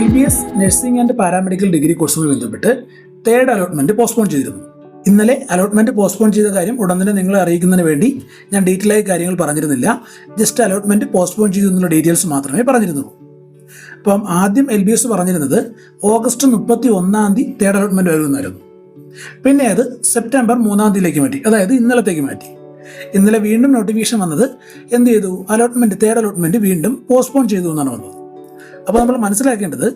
LBS nursing and paramedical degree കോഴ്സുമായി ബന്ധപ്പെട്ട് third allotment postpone ചെയ്തിരുന്നു. ഇന്നലെ അലോട്ട്മെന്റ് പോസ്റ്റ്പോൺ ചെയ്ത കാര്യം ഉടൻ തന്നെ നിങ്ങളെ അറിയിക്കുന്നതിന് വേണ്ടി ഞാൻ ഡീറ്റെയിൽ ആയി കാര്യങ്ങൾ പറഞ്ഞിരുന്നില്ല. ജസ്റ്റ് അലോട്ട്മെന്റ് പോസ്റ്റ്പോൺ ചെയ്തു എന്നുള്ള ഡീറ്റെയിൽസ് മാത്രമേ പറഞ്ഞിരുന്നുള്ളൂ. അപ്പം ആദ്യം LBS പറഞ്ഞിരുന്നത് ഓഗസ്റ്റ് 31 തേർഡ് അലോട്ട്മെന്റ് വരുമെന്നായിരുന്നു. പിന്നെ അത് സെപ്റ്റംബർ 3 മാറ്റി, അതായത് ഇന്നലത്തേക്ക് മാറ്റി. ഇന്നലെ വീണ്ടും നോട്ടിഫിക്കേഷൻ വന്നത് എന്ത് ചെയ്തു, തേർഡ് അലോട്ട്മെന്റ് വീണ്ടും പോസ്റ്റ്പോൺ ചെയ്തു എന്നാണ് വന്നത്. അപ്പോൾ നമ്മൾ മനസ്സിലാക്കേണ്ടത്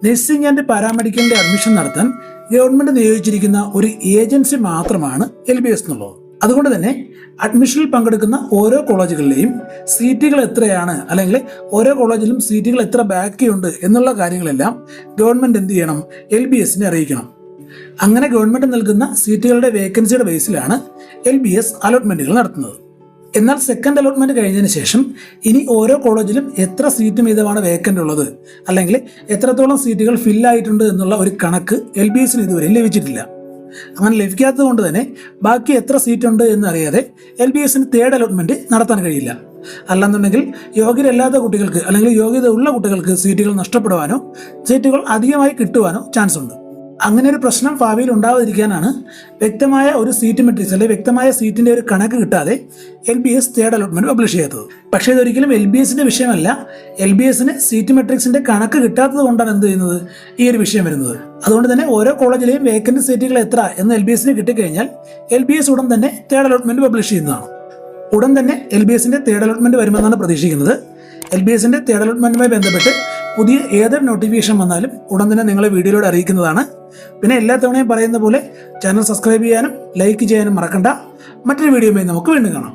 നഴ്സിംഗ് ആൻഡ് പാരാമെഡിക്കലിന്റെ അഡ്മിഷൻ നടത്താൻ ഗവൺമെന്റ് നിയോഗിച്ചിരിക്കുന്ന ഒരു ഏജൻസി മാത്രമാണ് LBS എന്നുള്ളത്. അതുകൊണ്ട് തന്നെ അഡ്മിഷനിൽ പങ്കെടുക്കുന്ന ഓരോ കോളേജുകളിലെയും സീറ്റുകൾ എത്രയാണ്, അല്ലെങ്കിൽ ഓരോ കോളേജിലും സീറ്റുകൾ എത്ര ബാക്കിയുണ്ട് എന്നുള്ള കാര്യങ്ങളെല്ലാം ഗവൺമെന്റ് എന്ത് ചെയ്യണം, LBSനെ അറിയിക്കണം. അങ്ങനെ ഗവൺമെന്റ് നൽകുന്ന സീറ്റുകളുടെ വേക്കൻസിയുടെ ബേസിലാണ് LBS അലോട്ട്മെന്റുകൾ നടത്തുന്നത്. എന്നാൽ സെക്കൻഡ് അലോട്ട്മെന്റ് കഴിഞ്ഞതിന് ശേഷം ഇനി ഓരോ കോളേജിലും എത്ര സീറ്റ് വീതമാണ് വേക്കൻ്റ് ഉള്ളത്, അല്ലെങ്കിൽ എത്രത്തോളം സീറ്റുകൾ ഫില്ലായിട്ടുണ്ട് എന്നുള്ള ഒരു കണക്ക് LBSന് ഇതുവരെയും ലഭിച്ചിട്ടില്ല. അങ്ങനെ ലഭിക്കാത്തത് കൊണ്ട് തന്നെ ബാക്കി എത്ര സീറ്റ് ഉണ്ട് എന്നറിയാതെ LBSന് തേർഡ് അലോട്ട്മെന്റ് നടത്താൻ കഴിയില്ല. അല്ലെന്നുണ്ടെങ്കിൽ യോഗ്യരല്ലാത്ത കുട്ടികൾക്ക് അല്ലെങ്കിൽ യോഗ്യത ഉള്ള കുട്ടികൾക്ക് സീറ്റുകൾ നഷ്ടപ്പെടുവാനോ സീറ്റുകൾ അധികമായി കിട്ടുവാനോ ചാൻസ് ഉണ്ട്. അങ്ങനെ ഒരു പ്രശ്നം ഭാവിയിൽ ഉണ്ടാവാതിരിക്കാനാണ് വ്യക്തമായ ഒരു സീറ്റ് മെട്രിക്സ് അല്ലെങ്കിൽ വ്യക്തമായ സീറ്റിന്റെ ഒരു കണക്ക് കിട്ടാതെ LBS തേർഡ് അലോട്ട്മെന്റ് പബ്ലിഷ് ചെയ്യാത്തത്. പക്ഷേ ഇതൊരിക്കലും LBSന്റെ വിഷയമല്ല. LBSന് സീറ്റ് മെട്രിക്സിന്റെ കണക്ക് കിട്ടാത്തത് കൊണ്ടാണ് എന്ത് ചെയ്യുന്നത്, ഈ ഒരു വിഷയം വരുന്നത്. അതുകൊണ്ട് തന്നെ ഓരോ കോളേജിലെയും വേക്കന്റ് സീറ്റുകൾ എത്ര എന്ന് LBSന് കിട്ടിക്കഴിഞ്ഞാൽ LBS ഉടൻ തന്നെ തേർഡ് അലോട്ട്മെന്റ് പബ്ലിഷ് ചെയ്യുന്നതാണ്. ഉടൻ തന്നെ LBSന്റെ തേർഡ് അലോട്ട്മെന്റ് വരുമെന്നാണ് പ്രതീക്ഷിക്കുന്നത്. LBSന്റെ തേർഡ് അലോട്ട്മെന്റുമായി ബന്ധപ്പെട്ട് പുതിയ ഏതൊരു നോട്ടിഫിക്കേഷൻ വന്നാലും ഉടൻ തന്നെ നിങ്ങളെ വീഡിയോയിലൂടെ അറിയിക്കുന്നതാണ്. പിന്നെ എല്ലാ തവണയും പറയുന്ന പോലെ ചാനൽ സബ്സ്ക്രൈബ് ചെയ്യാനും ലൈക്ക് ചെയ്യാനും മറക്കണ്ട. മറ്റൊരു വീഡിയോയുമായി നമുക്ക് വീണ്ടും കാണാം.